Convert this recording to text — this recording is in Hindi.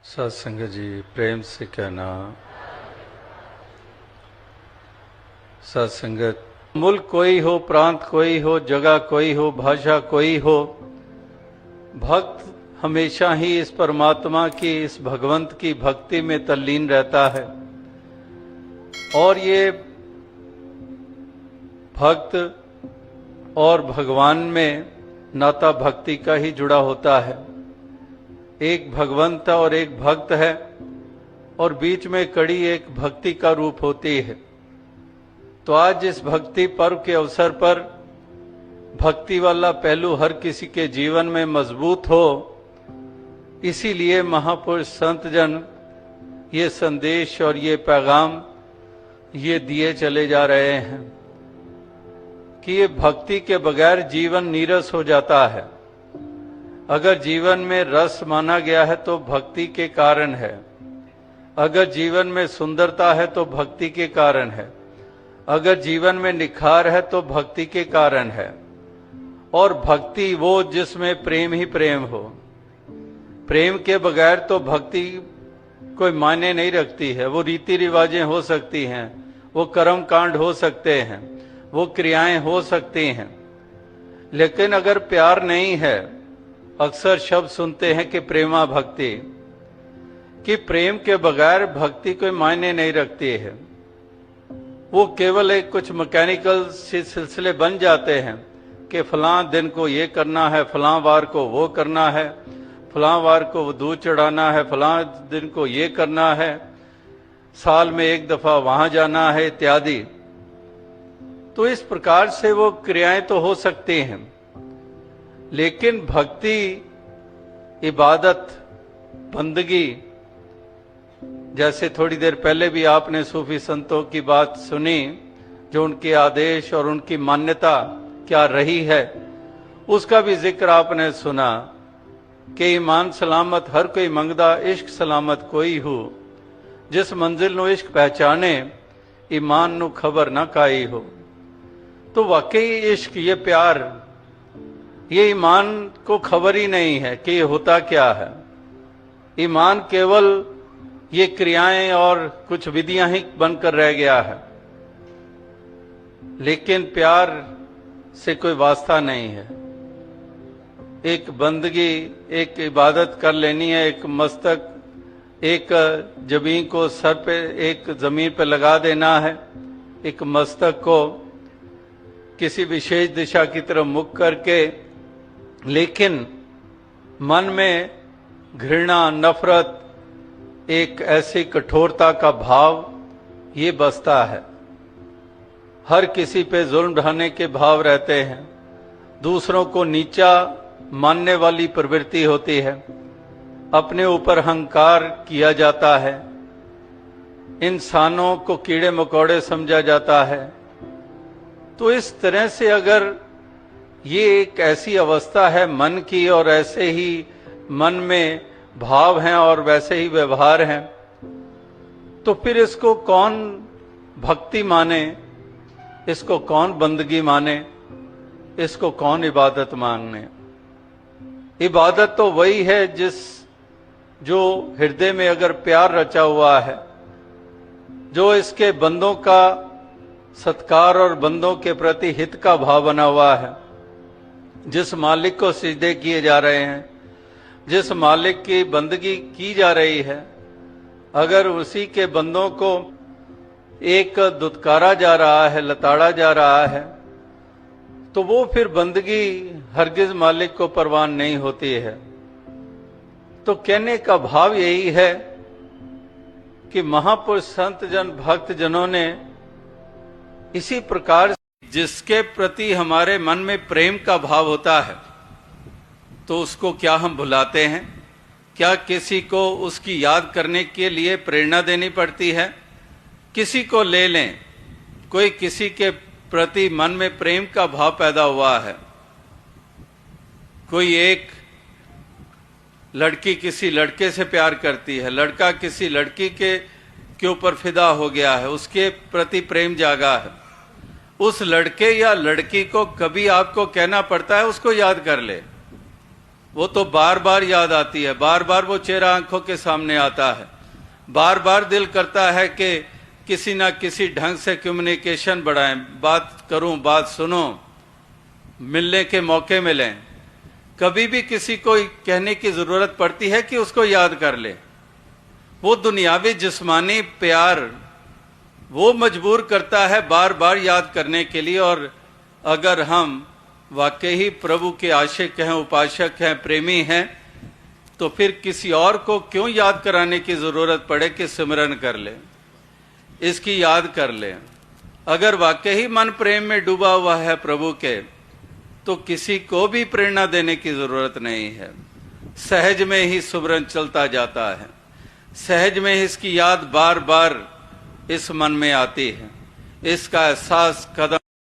सत्संग जी प्रेम से कहना। सत्संगत मुल्क कोई हो, प्रांत कोई हो, जगह कोई हो, भाषा कोई हो, भक्त हमेशा ही इस परमात्मा की, इस भगवंत की भक्ति में तल्लीन रहता है। और ये भक्त और भगवान में नाता भक्ति का ही जुड़ा होता है। एक भगवंत और एक भक्त है और बीच में कड़ी एक भक्ति का रूप होती है। तो आज इस भक्ति पर्व के अवसर पर भक्ति वाला पहलू हर किसी के जीवन में मजबूत हो, इसीलिए महापुरुष संत जन ये संदेश और ये पैगाम ये दिए चले जा रहे हैं कि ये भक्ति के बगैर जीवन नीरस हो जाता है। अगर जीवन में रस माना गया है तो भक्ति के कारण है, अगर जीवन में सुंदरता है तो भक्ति के कारण है, अगर जीवन में निखार है तो भक्ति के कारण है। और भक्ति वो जिसमें प्रेम ही प्रेम हो। प्रेम के बगैर तो भक्ति कोई मायने नहीं रखती है। वो रीति रिवाजें हो सकती हैं, वो कर्म कांड हो सकते हैं, वो क्रियाएं हो सकती हैं, लेकिन अगर प्यार नहीं है, अक्सर शब्द सुनते हैं कि प्रेमा भक्ति, कि प्रेम के बगैर भक्ति कोई मायने नहीं रखती है। वो केवल एक कुछ मैकेनिकल सिलसिले बन जाते हैं कि फलां दिन को ये करना है, फलां वार को वो करना है, फलां वार को वो दूध चढ़ाना है, फलां दिन को ये करना है, साल में एक दफा वहां जाना है इत्यादि। तो इस प्रकार से वो क्रियाएं तो हो सकती हैं, लेकिन भक्ति, इबादत, बंदगी, जैसे थोड़ी देर पहले भी आपने सूफी संतों की बात सुनी, जो उनके आदेश और उनकी मान्यता क्या रही है, उसका भी जिक्र आपने सुना कि ईमान सलामत हर कोई मंगदा, इश्क सलामत कोई हो, जिस मंजिल नु इश्क पहचाने, ईमान नु खबर ना काई हो। तो वाकई इश्क, ये प्यार, ये ईमान को खबर ही नहीं है कि ये होता क्या है। ईमान केवल ये क्रियाएं और कुछ विधियां ही बनकर रह गया है, लेकिन प्यार से कोई वास्ता नहीं है। एक बंदगी, एक इबादत कर लेनी है, एक मस्तक, एक जबीन को सर पे, एक जमीन पे लगा देना है, एक मस्तक को किसी विशेष दिशा की तरफ मुख करके, लेकिन मन में घृणा, नफरत, एक ऐसी कठोरता का भाव ये बसता है। हर किसी पे जुल्म ढाने के भाव रहते हैं, दूसरों को नीचा मानने वाली प्रवृत्ति होती है, अपने ऊपर अहंकार किया जाता है, इंसानों को कीड़े मकोड़े समझा जाता है। तो इस तरह से अगर ये एक ऐसी अवस्था है मन की, और ऐसे ही मन में भाव हैं और वैसे ही व्यवहार हैं, तो फिर इसको कौन भक्ति माने, इसको कौन बंदगी माने, इसको कौन इबादत माने। इबादत तो वही है जो हृदय में अगर प्यार रचा हुआ है, जो इसके बंदों का सत्कार और बंदों के प्रति हित का भाव बना हुआ है, जिस मालिक को सिजदे किए जा रहे हैं, जिस मालिक की बंदगी की जा रही है, अगर उसी के बंदों को एक दुत्कारा जा रहा है, लताड़ा जा रहा है, तो वो फिर बंदगी हरगिज मालिक को परवान नहीं होती है। तो कहने का भाव यही है कि महापुरुष संत जन, भक्त जनों ने इसी प्रकार जिसके प्रति हमारे मन में प्रेम का भाव होता है, तो उसको क्या हम भुलाते हैं? क्या किसी को उसकी याद करने के लिए प्रेरणा देनी पड़ती है? किसी को ले लें, कोई किसी के प्रति मन में प्रेम का भाव पैदा हुआ है, कोई एक लड़की किसी लड़के से प्यार करती है, लड़का किसी लड़की के ऊपर फिदा हो गया है, उसके प्रति प्रेम जागा है, उस लड़के या लड़की को कभी आपको कहना पड़ता है उसको याद कर ले? वो तो बार बार याद आती है, बार बार वो चेहरा आंखों के सामने आता है, बार बार दिल करता है कि किसी ना किसी ढंग से कम्युनिकेशन बढ़ाएं, बात करूं, बात सुनो, मिलने के मौके मिलें। कभी भी किसी को कहने की जरूरत पड़ती है कि उसको याद कर ले। वो दुनियावी जिस्मानी प्यार वो मजबूर करता है बार बार याद करने के लिए। और अगर हम वाकई ही प्रभु के आशिक हैं, उपासक हैं, प्रेमी हैं, तो फिर किसी और को क्यों याद कराने की जरूरत पड़े कि सिमरन कर ले, इसकी याद कर ले। अगर वाकई ही मन प्रेम में डूबा हुआ है प्रभु के, तो किसी को भी प्रेरणा देने की जरूरत नहीं है। सहज में ही सुमरन चलता जाता है, सहज में ही इसकी याद बार बार इस मन में आती है। इसका एहसास कदम